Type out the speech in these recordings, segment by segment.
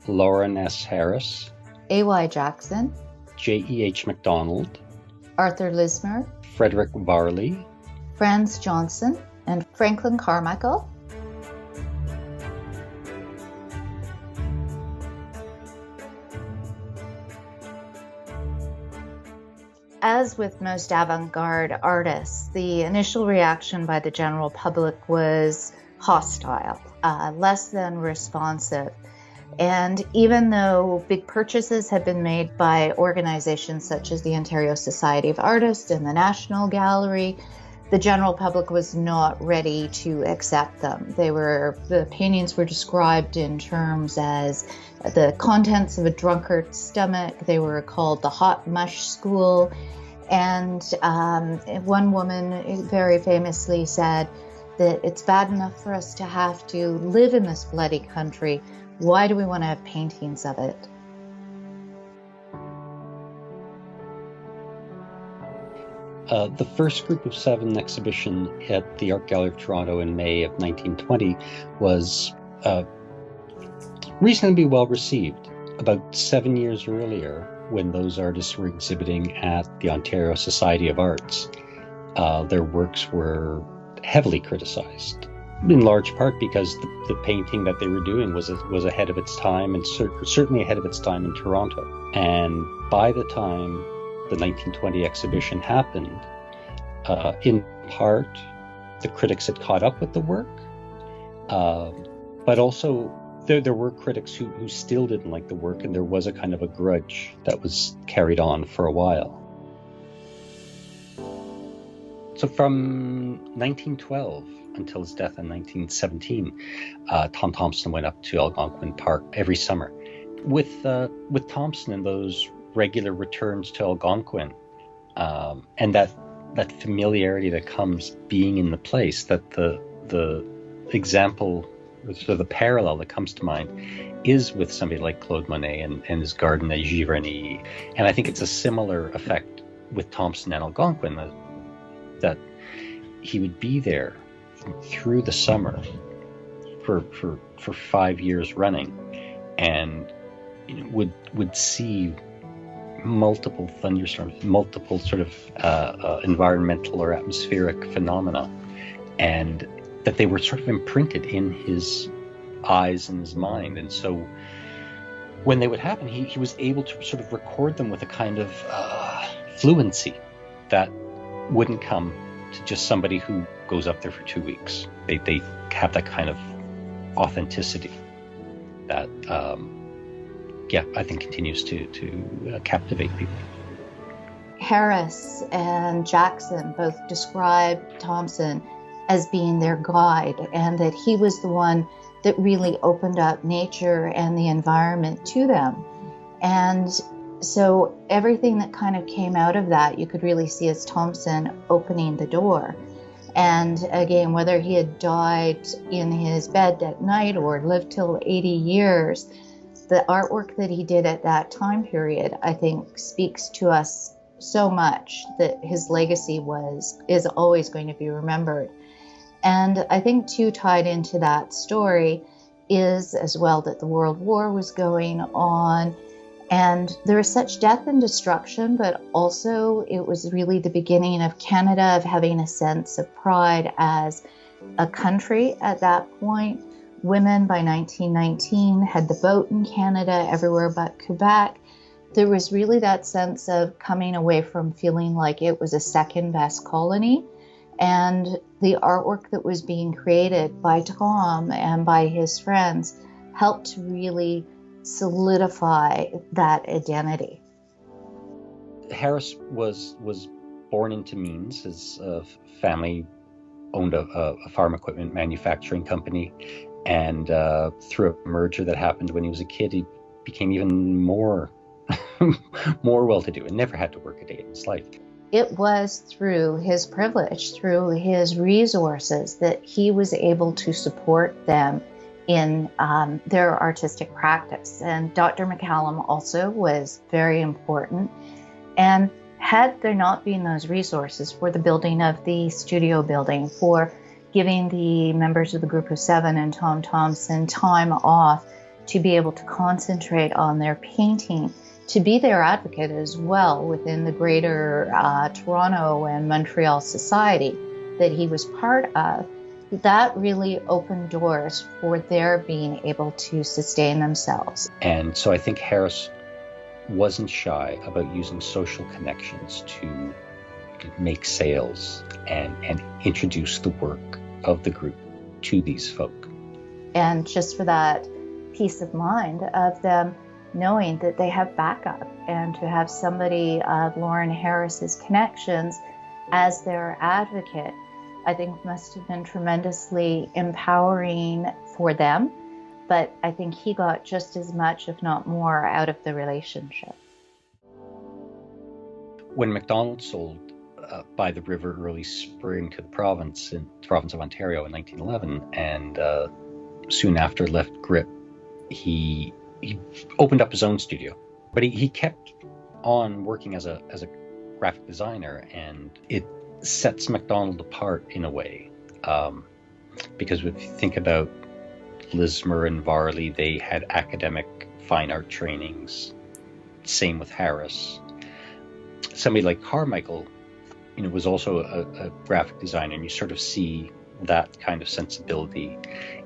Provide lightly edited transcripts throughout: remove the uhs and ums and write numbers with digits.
Lawren S. Harris, A.Y. Jackson, J.E.H. MacDonald, Arthur Lismer, Frederick Varley, Franz Johnson, and Franklin Carmichael. As with most avant-garde artists, the initial reaction by the general public was hostile, less than responsive. And even though big purchases had been made by organizations such as the Ontario Society of Artists and the National Gallery, the general public was not ready to accept them. The paintings were described in terms as the contents of a drunkard's stomach. They were called the hot mush school. And one woman very famously said that it's bad enough for us to have to live in this bloody country. Why do we want to have paintings of it? The first Group of Seven exhibition at the Art Gallery of Toronto in May of 1920 was reasonably well received. About 7 years earlier, when those artists were exhibiting at the Ontario Society of Arts, their works were heavily criticized, in large part because the painting that they were doing was ahead of its time, and certainly ahead of its time in Toronto. And by the time the 1920 exhibition happened, in part, the critics had caught up with the work, but also there were critics who still didn't like the work, and there was a kind of a grudge that was carried on for a while. So from 1912 until his death in 1917, Tom Thomson went up to Algonquin Park every summer. With Thomson and those regular returns to Algonquin, and that familiarity that comes being in the place, that the example, sort of the parallel that comes to mind is with somebody like Claude Monet and his Garden at Giverny. And I think it's a similar effect with Thomson and Algonquin, that he would be there through the summer for 5 years running, and would see multiple thunderstorms, multiple sort of environmental or atmospheric phenomena, and that they were sort of imprinted in his eyes and his mind. And so when they would happen, he was able to sort of record them with a kind of fluency that wouldn't come to just somebody who goes up there for 2 weeks. They have that kind of authenticity that I think continues to captivate people. Harris and Jackson both described Thomson as being their guide, and that he was the one that really opened up nature and the environment to them. And so everything that kind of came out of that, you could really see as Thomson opening the door. And again, whether he had died in his bed at night or lived till 80 years, the artwork that he did at that time period, I think, speaks to us so much that his legacy is always going to be remembered. And I think too, tied into that story is as well that the World War was going on, and there was such death and destruction, but also it was really the beginning of Canada of having a sense of pride as a country at that point. Women by 1919 had the vote in Canada everywhere but Quebec. There was really that sense of coming away from feeling like it was a second best colony. And the artwork that was being created by Tom and by his friends helped to really solidify that identity. Harris was born into means. His family owned a farm equipment manufacturing company, and through a merger that happened when he was a kid, he became even more well-to-do and never had to work a day in his life. It was through his privilege, through his resources, that he was able to support them in their artistic practice. And Dr. McCallum also was very important. And had there not been those resources for the building of the studio building, for giving the members of the Group of Seven and Tom Thomson time off to be able to concentrate on their painting, to be their advocate as well within the greater Toronto and Montreal society that he was part of, that really opened doors for their being able to sustain themselves. And so I think Harris wasn't shy about using social connections to make sales and introduce the work of the group to these folk. And just for that peace of mind of them knowing that they have backup, and to have somebody of Lawren Harris's connections as their advocate, I think must have been tremendously empowering for them. But I think he got just as much, if not more, out of the relationship. When MacDonald sold By the River early spring to the province of Ontario in 1911, and soon after left Grip, he opened up his own studio. But he kept on working as a graphic designer, and it sets MacDonald apart in a way, because if you think about Lismer and Varley, they had academic fine art trainings. Same with Harris. Somebody like Carmichael, was also a graphic designer, and you sort of see that kind of sensibility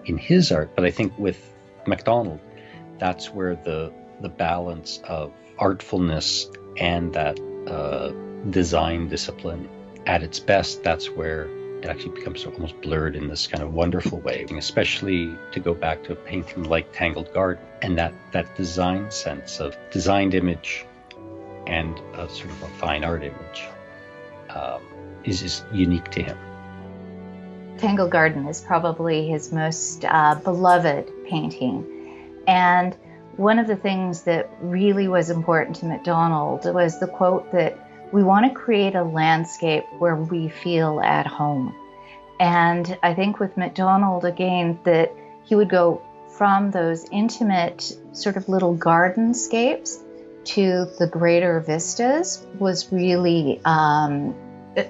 in his art. But I think with MacDonald, that's where the balance of artfulness and that design discipline at its best, that's where it actually becomes almost blurred in this kind of wonderful way, especially to go back to a painting like Tangled Garden, and that design sense of designed image and a sort of a fine art image is unique to him. Tangled Garden is probably his most beloved painting. And one of the things that really was important to MacDonald was the quote that we want to create a landscape where we feel at home. And I think with MacDonald, again, that he would go from those intimate sort of little gardenscapes to the greater vistas was really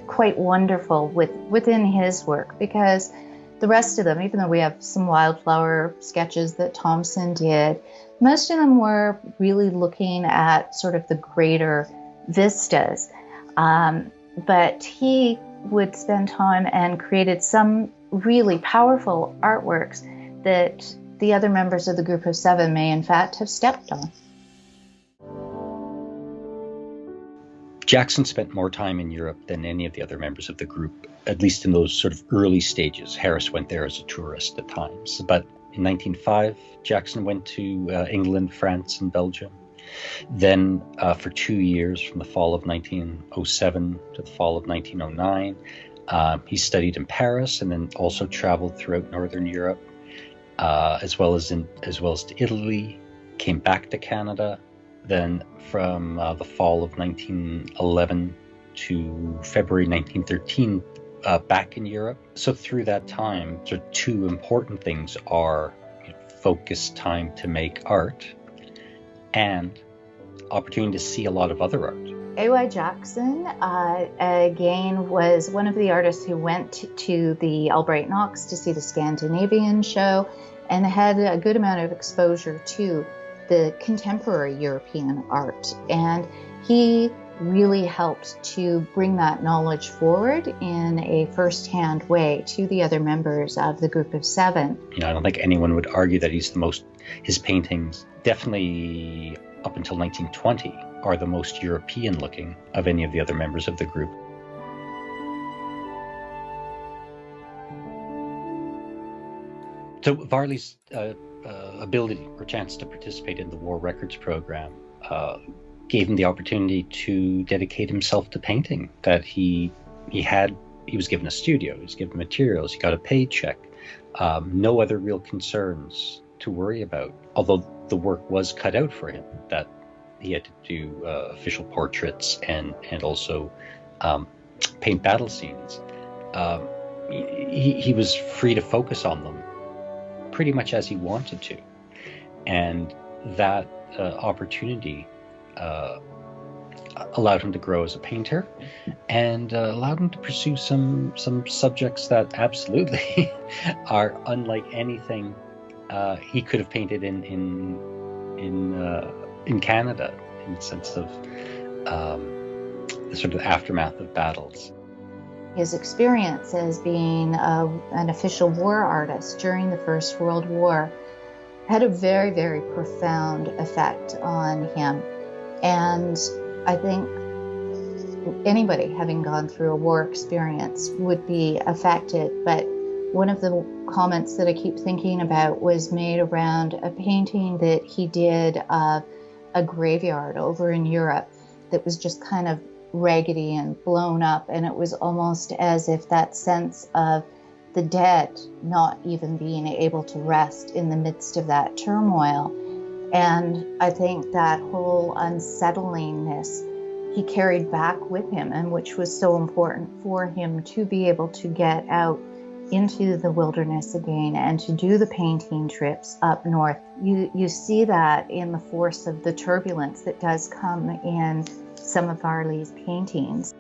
quite wonderful within his work, because the rest of them, even though we have some wildflower sketches that Thomson did, most of them were really looking at sort of the greater vistas. But he would spend time and created some really powerful artworks that the other members of the group of seven may in fact have stepped on. Jackson spent more time in Europe than any of the other members of the group, at least in those sort of early stages. Harris went there as a tourist at times. But in 1905, Jackson went to England, France, and Belgium. Then for 2 years, from the fall of 1907 to the fall of 1909, he studied in Paris, and then also traveled throughout Northern Europe, as well as to Italy, came back to Canada. Then from the fall of 1911 to February 1913, back in Europe. So through that time, so two important things are focused time to make art and opportunity to see a lot of other art. A.Y. Jackson, again, was one of the artists who went to the Albright Knox to see the Scandinavian show and had a good amount of exposure to the contemporary European art. And he really helped to bring that knowledge forward in a first-hand way to the other members of the group of seven. I don't think anyone would argue that his paintings, definitely up until 1920, are the most European looking of any of the other members of the group. So Varley's ability or chance to participate in the War Records program gave him the opportunity to dedicate himself to painting. That he was given a studio, he was given materials, he got a paycheck, no other real concerns to worry about. Although the work was cut out for him, that he had to do official portraits and also paint battle scenes. He was free to focus on them pretty much as he wanted to, and that opportunity allowed him to grow as a painter, and allowed him to pursue some subjects that absolutely are unlike anything he could have painted in Canada, in the sense of the sort of aftermath of battles. His experience as being an official war artist during the First World War had a very, very profound effect on him. And I think anybody having gone through a war experience would be affected. But one of the comments that I keep thinking about was made around a painting that he did of a graveyard over in Europe that was just kind of raggedy and blown up, and it was almost as if that sense of the dead not even being able to rest in the midst of that turmoil. And I think that whole unsettlingness he carried back with him, and which was so important for him to be able to get out into the wilderness again and to do the painting trips up north. You see that in the force of the turbulence that does come in some of Varley's paintings.